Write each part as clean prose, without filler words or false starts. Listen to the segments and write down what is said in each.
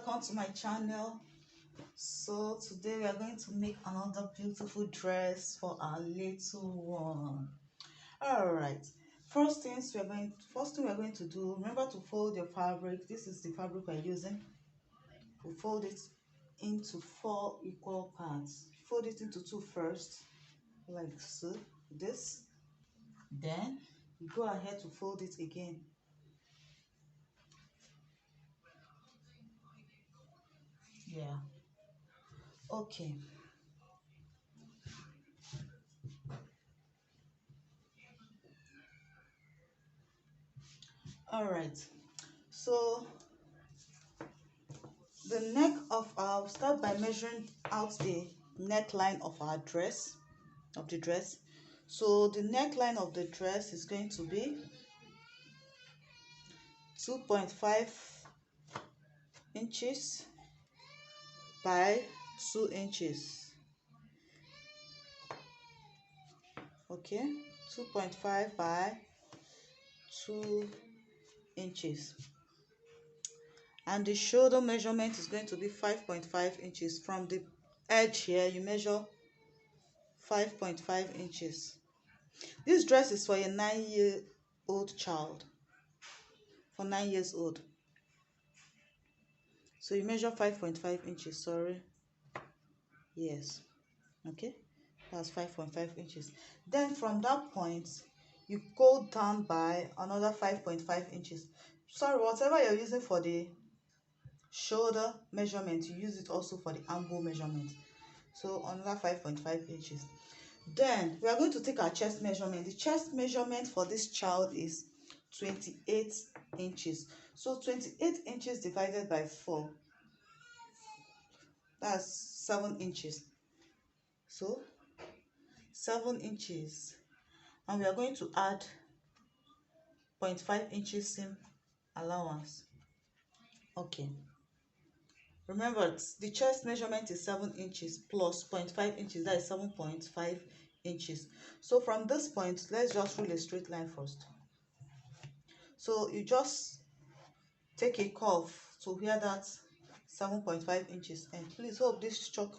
welcome to my channel. So today we are going to make another beautiful dress for our little one. All right, first thing we are going to do, remember to fold your fabric. This is the fabric we're using. We fold it into 4 equal parts. Fold it into 2 first, like so, this. Then you go ahead to fold it again. Yeah, okay. All right, so the neck of our start by measuring out the neckline of our dress, so the neckline of the dress is going to be 2.5 inches by 2 inches. Okay, 2.5 by 2 inches, and the shoulder measurement is going to be 5.5 inches. From the edge here you measure 5.5 inches. This dress is for a 9-year-old child, for 9 years old. So you measure 5.5 inches, sorry. Yes. Okay. That's 5.5 inches. Then from that point, you go down by another 5.5 inches. Sorry, whatever you're using for the shoulder measurement, you use it also for the armhole measurement. So another 5.5 inches. Then we are going to take our chest measurement. The chest measurement for this child is 28 inches. So 28 inches divided by 4, that's 7 inches. So 7 inches, and we are going to add 0.5 inches seam allowance. Okay, remember the chest measurement is 7 inches plus 0.5 inches, that is 7.5 inches. So from this point, let's just rule a straight line first. So you just take a curve to where that 7.5 inches end. Please hope this chalk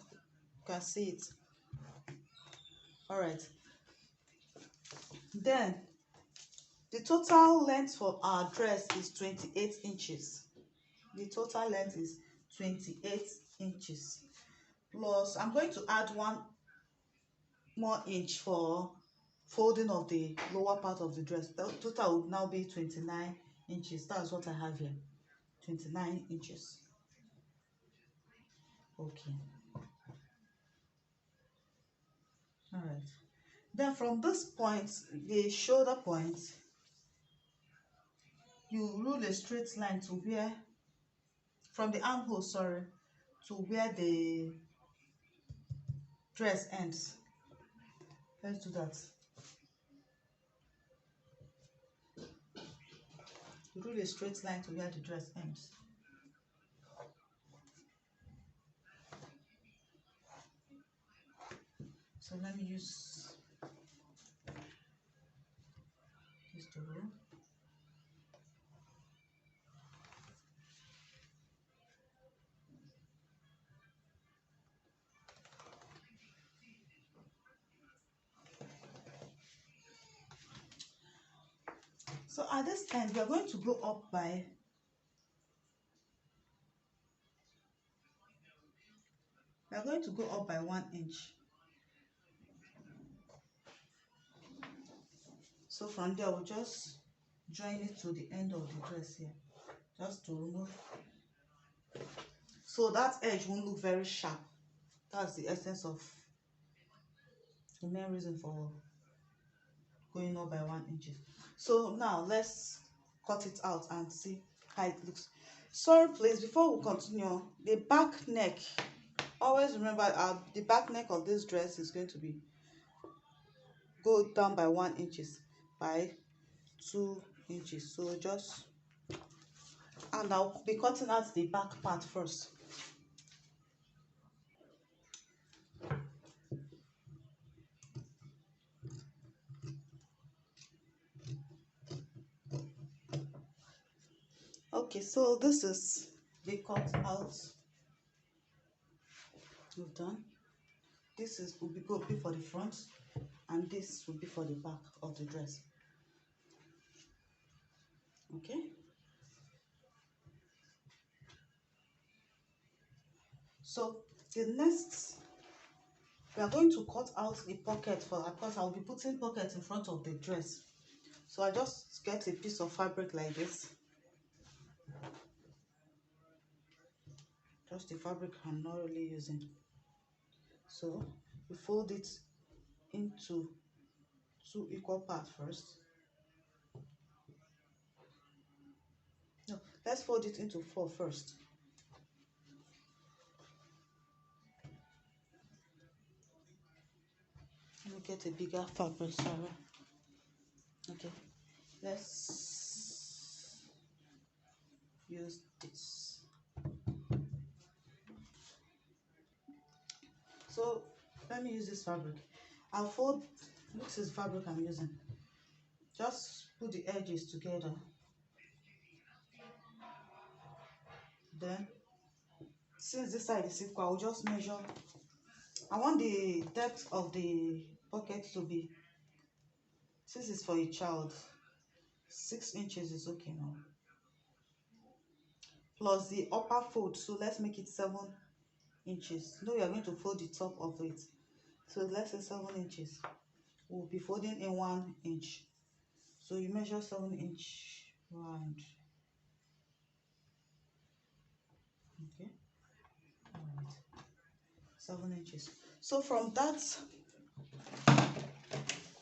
can see it. All right, then the total length for our dress is 28 inches. The total length is 28 inches. Plus, I'm going to add 1 more inch for folding of the lower part of the dress. The total would now be 29 inches. That's what I have here. 29 inches. Okay. All right. Then from this point, the shoulder point, you rule a straight line to where, from the armhole, sorry, to where the dress ends. Let's do that. You rule a straight line to where the dress ends. So let me use this to rule. So at this end, we are going to go up by 1 inch. So from there, we'll just join it to the end of the dress here, just to remove, so that edge won't look very sharp. That's the essence of the main reason for going up by 1 inch. So now let's cut it out and see how it looks. Sorry please, before we continue, the back neck, always remember the back neck of this dress is going to be go down by 1 inches by 2 inches. So just, and I'll be cutting out the back part first. Okay, so this is the cut out. We've done. This is will be for the front, and this will be for the back of the dress. Okay. So the next, we are going to cut out a pocket for, of course I'll be putting pockets in front of the dress. So I just get a piece of fabric like this, just the fabric I'm not really using. So we fold it into 2 equal parts first. No, let's fold it into 4 first. Let me get a bigger fabric, sorry. Okay, let's use this. So let me use this fabric. I'll fold, this is fabric I'm using. Just put the edges together. Then, since this side is equal, I'll just measure. I want the depth of the pocket to be, since it's for a child, 6 inches is okay now. Plus the upper fold, so let's make it 7 inches. No, we are going to fold the top of it. So let's say 7 inches. We'll be folding in 1 inch. So you measure 7-inch round. Okay. All right. 7 inches. So from that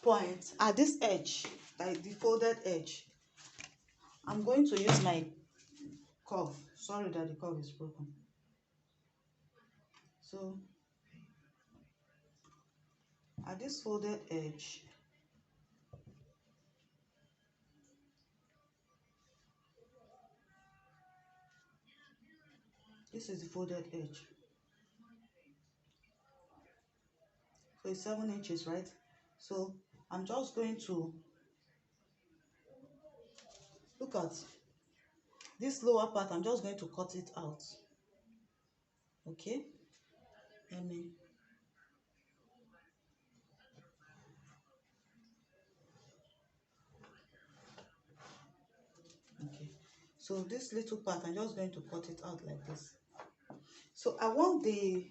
point at this edge, like the folded edge, I'm going to use my curve. Sorry that the curve is broken. So at this folded edge, this is the folded edge. So it's 7 inches, right? So I'm just going to look at this lower part. I'm just going to cut it out. Okay, let me. Okay, so this little part, I'm just going to cut it out like this. So I want the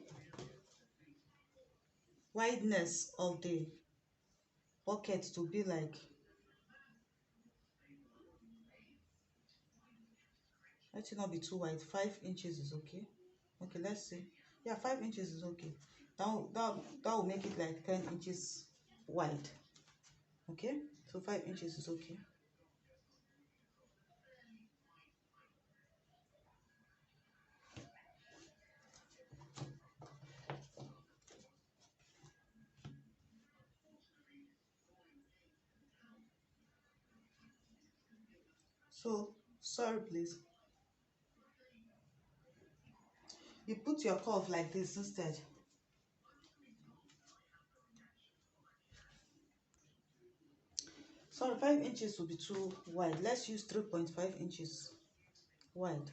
wideness of the pocket to be like, let it not be too wide. 5 inches is okay. Okay, let's see. Yeah, 5 inches is okay. That will make it like 10 inches wide. Okay, so 5 inches is okay. So sorry please, you put your curve like this instead. Sorry, 5 inches will be too wide. Let's use 3.5 inches wide.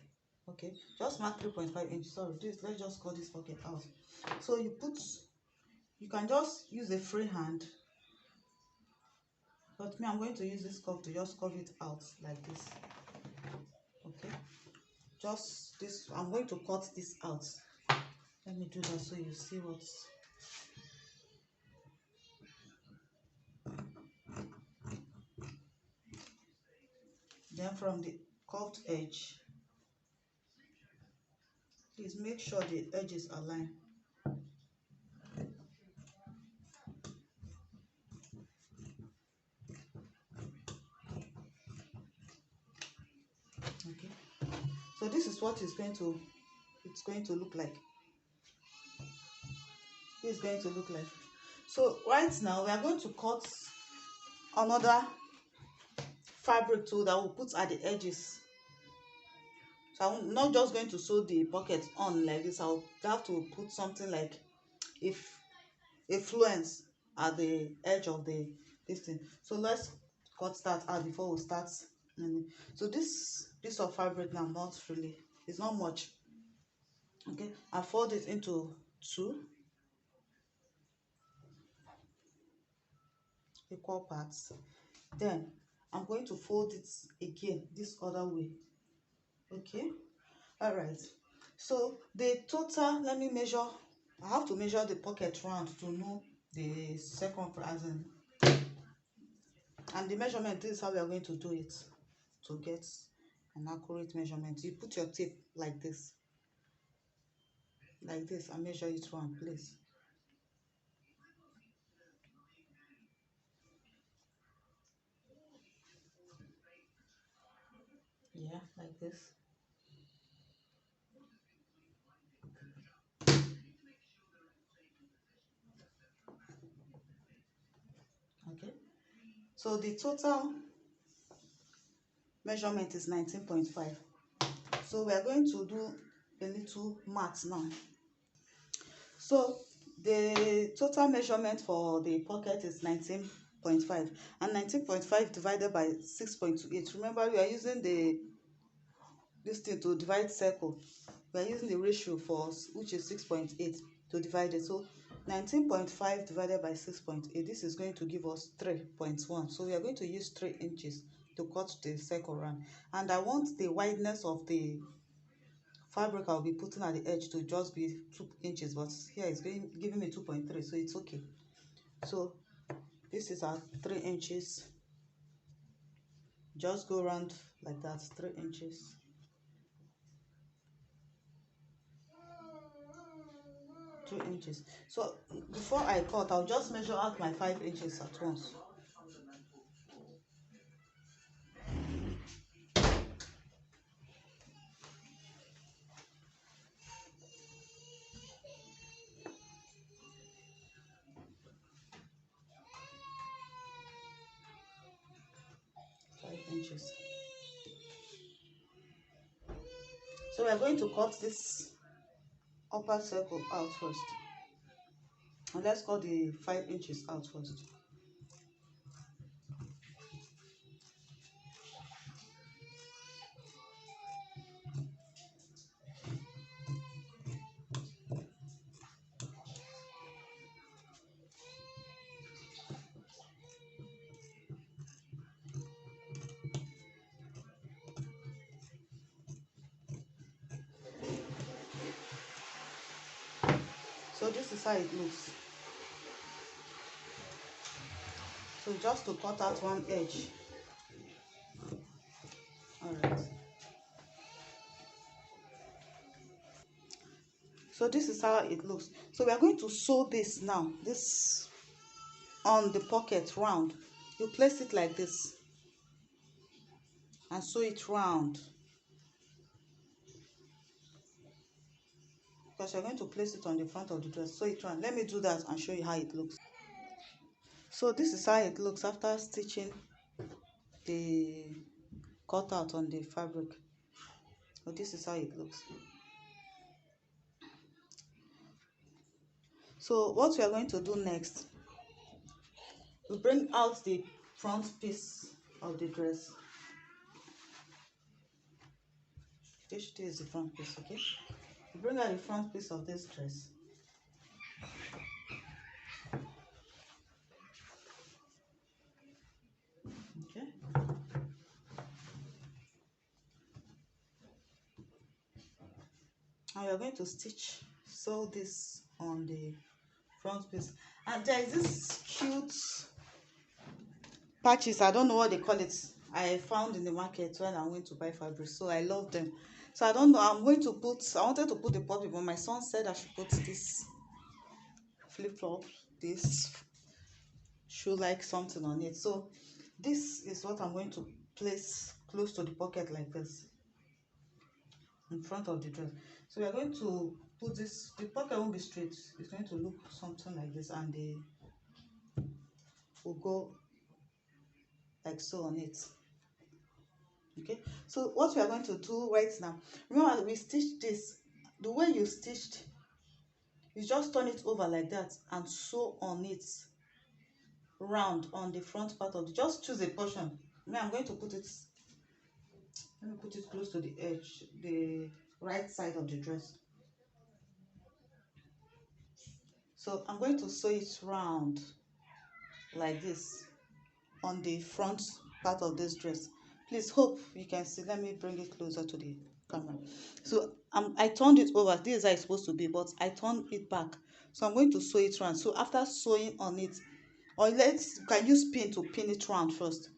Okay, just mark 3.5 inches. Sorry, this, let's just cut this pocket out. So you can just use a free hand, but me, I'm going to use this curve to just curve it out like this. Okay, just this, I'm going to cut this out. Let me do that so you see what's. Then from the curved edge, please make sure the edges align. Okay, so this is what it's going to look like. It's going to look like. So right now we are going to cut another fabric too that we'll put at the edges. So I'm not just going to sew the pocket on like this. I'll have to put something like if a fluence at the edge of this thing. So let's cut that out before we start. So this piece of fabric now, I'm not really It's not much. Okay, I fold it into two equal parts. Then I'm going to fold it again this other way. Okay, all right. So the total, let me measure. I have to measure the pocket round to know the circumference, and the measurement, this is how we are going to do it to get an accurate measurement. You put your tape like this, and measure it round, please. Yeah, like this. Okay, so the total measurement is 19.5. So we are going to do a little math now. So the total measurement for the pocket is 19.5, and 19.5 divided by 6.28. Remember, we are using this thing to divide circle. We are using the ratio for which is 6.8 to divide it. So 19.5 divided by 6.8, this is going to give us 3.1. So we are going to use 3 inches to cut the circle round. And I want the wideness of the fabric I'll be putting at the edge to just be 2 inches, but here it's giving me 2.3, so it's okay. So this is our 3 inches. Just go around like that, 3 inches. 2 inches. So before I cut, I'll just measure out my 5 inches at once. Inches. So we are going to cut this upper circle out first. And let's cut the 5 inches out first. So this is how it looks. So just to cut out one edge. Alright. So this is how it looks. So we are going to sew this now. This on the pocket round. You place it like this and sew it round. Because you're going to place it on the front of the dress. Sew it round. Let me do that and show you how it looks. So this is how it looks after stitching the cutout on the fabric. So this is how it looks. So what we are going to do next, we bring out the front piece of the dress. This is the front piece, okay? We bring out the front piece of this dress. Okay. And we are going to sew this on the front piece. And there is this cute patches, I don't know what they call it, I found in the market when I went to buy fabric, so I love them. So I don't know, I wanted to put the puppy, but my son said I should put this flip-flop, this shoe like something on it. So this is what I'm going to place close to the pocket like this in front of the dress. So we are going to put this, the pocket won't be straight, it's going to look something like this, and they will go like so on it. Okay, so what we are going to do right now, remember we stitched this, the way you stitched, you just turn it over like that and sew on it round on the front part of the, just choose a portion. Now I'm going to put it, let me put it close to the edge, the right side of the dress. So I'm going to sew it round like this on the front part of this dress. Please hope you can see. Let me bring it closer to the camera. So I turned it over. This is how it's supposed to be, but I turned it back. So I'm going to sew it round. So after sewing on it, or let's you can use pin to pin it round first.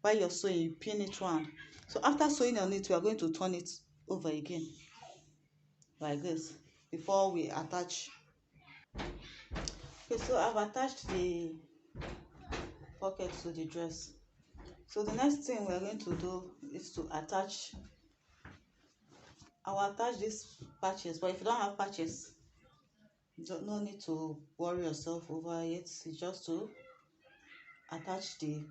While you're sewing, you pin it round. So after sewing on it, we are going to turn it over again like this before we attach. Okay, so I've attached the pocket to the dress. So the next thing we're going to do is to attach. I will attach these patches, but if you don't have patches, you don't no need to worry yourself over it. It's just to attach the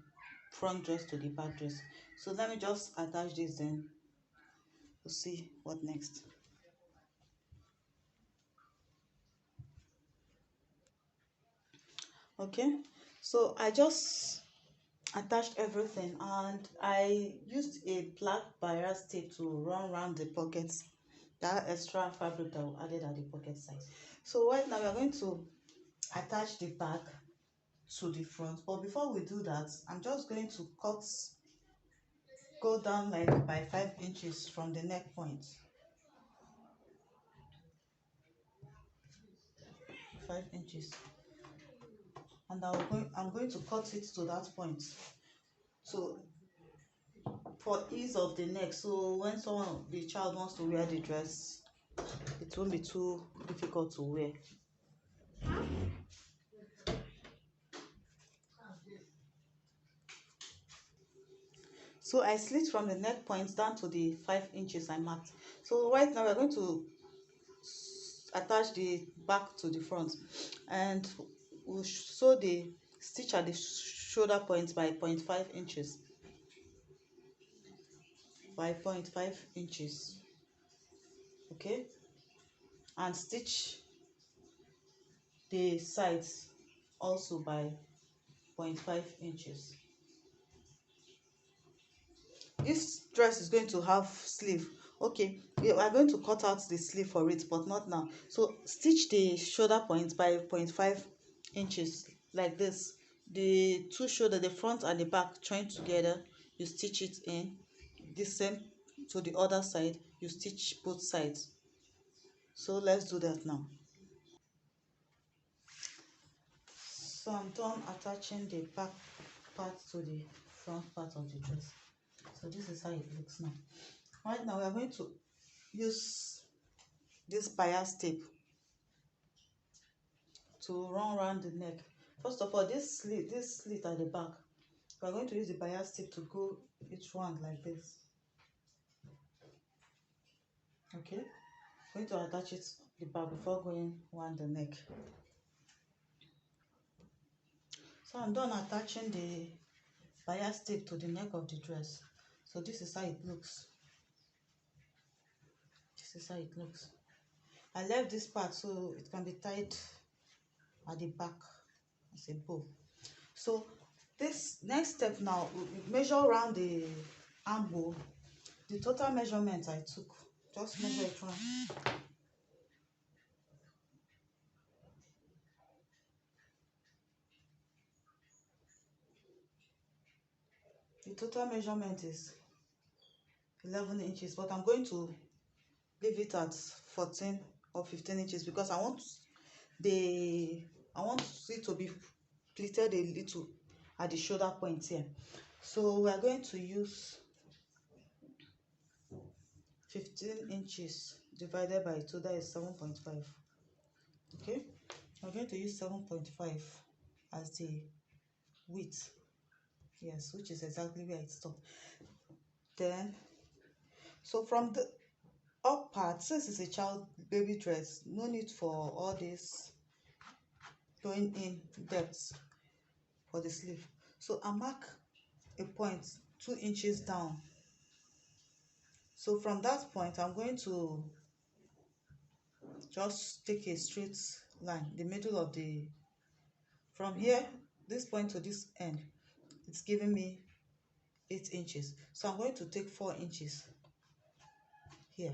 front dress to the back dress. So let me just attach this, then we'll see what next. Okay, so I just attached everything, and I used a black bias tape to run around the pockets, that extra fabric that we added at the pocket side. So right now we are going to attach the back to the front, but before we do that, I'm just going to go down like by 5 inches from the neck point. 5 inches, and I'm going to cut it to that point, so for ease of the neck, so when the child wants to wear the dress, it won't be too difficult to wear. So I slit from the neck point down to the 5 inches I marked. So right now we're going to attach the back to the front, and we'll sew the stitch at the shoulder point by 0.5 inches by 0.5 inches. Okay, and stitch the sides also by 0.5 inches. This dress is going to have sleeve. Okay, we are going to cut out the sleeve for it, but not now. So stitch the shoulder point by 0.5 inches like this. The two shoulder, the front and the back joined together, you stitch it in. The same to the other side, you stitch both sides. So let's do that now. So I'm done attaching the back part to the front part of the dress. So this is how it looks now. Right now we are going to use this bias tape to run around the neck. First of all, this slit at the back, we are going to use the bias tape to go each one like this. Okay, I'm going to attach it the back before going around the neck. So I'm done attaching the bias tape to the neck of the dress. So this is how it looks. This is how it looks. I left this part so it can be tied at the back as a bow. So this next step now, we measure around the armhole. The total measurement I took, just measure it round. The total measurement is 11 inches, but I'm going to leave it at 14 or 15 inches because the I want it to be pleated a little at the shoulder point here. So we are going to use 15 inches divided by 2, that is 7.5. Okay, we're going to use 7.5 as the width. Yes, which is exactly where it stopped. Then, so from the up part, since it's a child baby dress, no need for all this going in depth for the sleeve. So I mark a point 2 inches down. So from that point, I'm going to just take a straight line, the middle of the, from here, this point to this end, it's giving me 8 inches. So I'm going to take 4 inches here.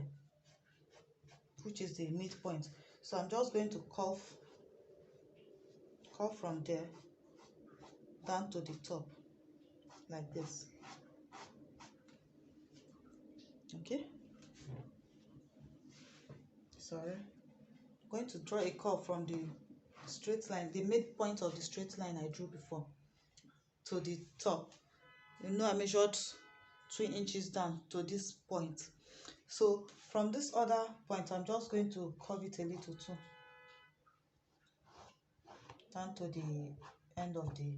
which is the midpoint. So I'm just going to curve from there down to the top like this. Okay, sorry, I'm going to draw a curve from the straight line, the midpoint of the straight line I drew before, to the top. You know, I measured 2 inches down to this point. So from this other point, I'm just going to curve it a little too, down to the end of the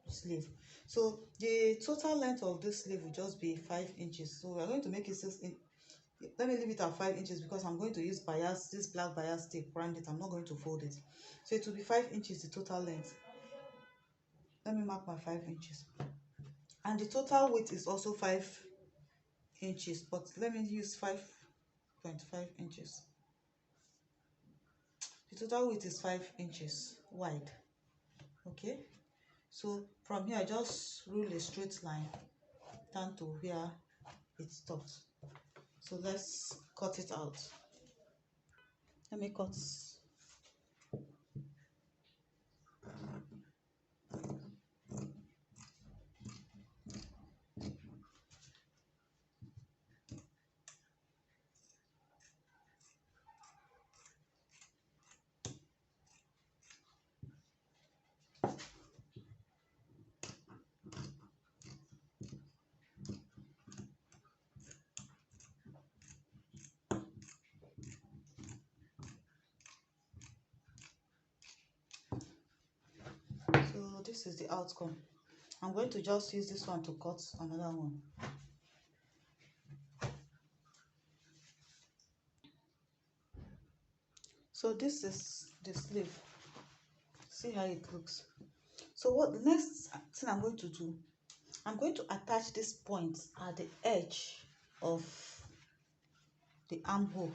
sleeve. So the total length of this sleeve will just be 5 inches. So we're going to make it 6 in. Let me leave it at 5 inches because I'm going to use bias, this black bias tape, round it. I'm not going to fold it. So it will be 5 inches, the total length. Let me mark my 5 inches. And the total width is also 5 inches, but let me use 5.5 inches. The total width is 5 inches wide. Okay, so from here I just rule a straight line down to where it stops. So let's cut it out. Let me cut. So this is the outcome. I'm going to just use this one to cut another one. So this is the sleeve. See how it looks. So what the next thing I'm going to do, I'm going to attach this point at the edge of the armhole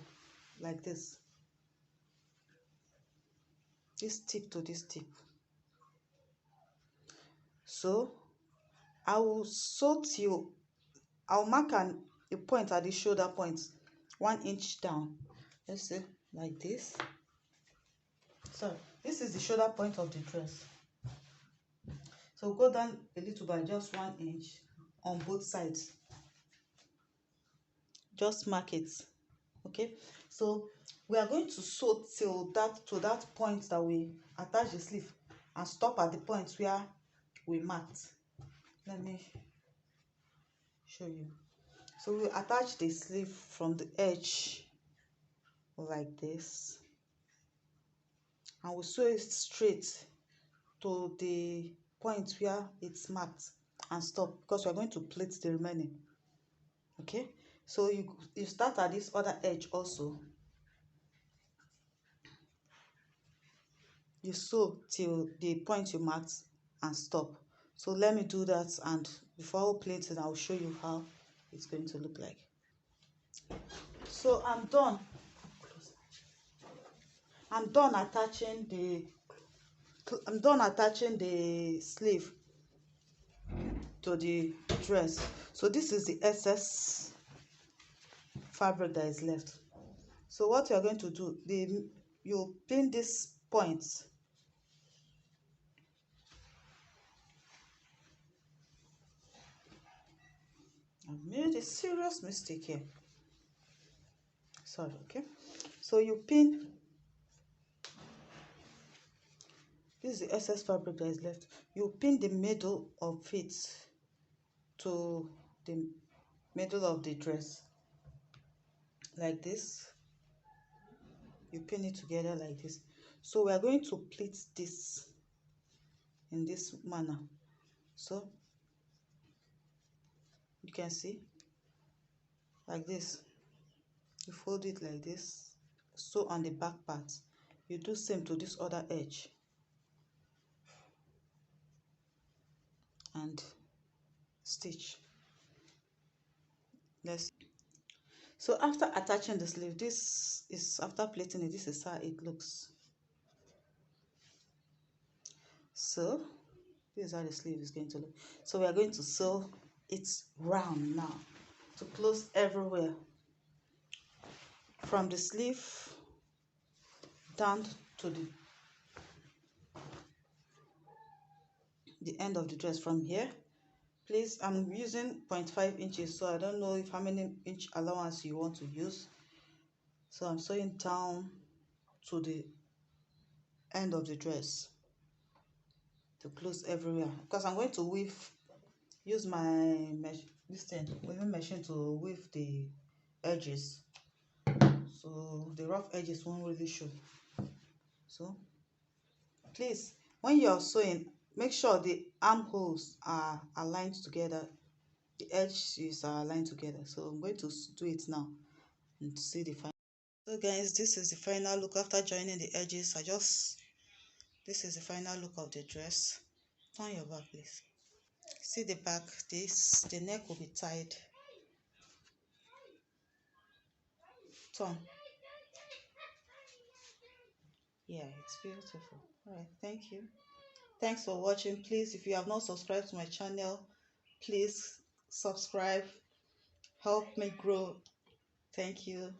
like this tip to this tip. So I will sew till I'll mark a point at the shoulder point 1 inch down. Let's say like this. So this is the shoulder point of the dress. So go down a little by just 1 inch on both sides. Just mark it. Okay, so we are going to sew till that point that we attach the sleeve and stop at the point where we marked. Let me show you. So we attach the sleeve from the edge like this, and we sew it straight to the point where it's marked and stop, because we're going to plait the remaining. Okay, so you start at this other edge also. You sew till the point you marked and stop. So let me do that, and before we plait it, I'll show you how it's going to look like. So I'm done attaching the sleeve to the dress. So this is the excess fabric that is left. So what you are going to do, you pin this point I've made a serious mistake here. Sorry, okay. So you pin, this is the excess fabric that is left. You pin the middle of it to the middle of the dress like this. You pin it together like this. So we are going to pleat this in this manner. So you can see like this. You fold it like this. Sew on the back part. You do same to this other edge and stitch. So after attaching the sleeve, this is after plaiting it, this is how it looks. So this is how the sleeve is going to look. So we are going to sew it round now to close everywhere. from the sleeve down to the end of the dress. From here, please, I'm using 0.5 inches, so I don't know if how many inch allowance you want to use. So I'm sewing down to the end of the dress to close everywhere, because I'm going to use my weaving machine to weave the edges, so the rough edges won't really show. So please, when you're sewing, make sure the armholes are aligned together, the edges are aligned together. So I'm going to do it now and see the final. So guys, this is the final look after joining the edges. This is the final look of the dress. Turn your back, please. See the back. The neck will be tied. Turn. Yeah, it's beautiful. All right, thank you. Thanks for watching. Please, if you have not subscribed to my channel, please subscribe. Help me grow. Thank you.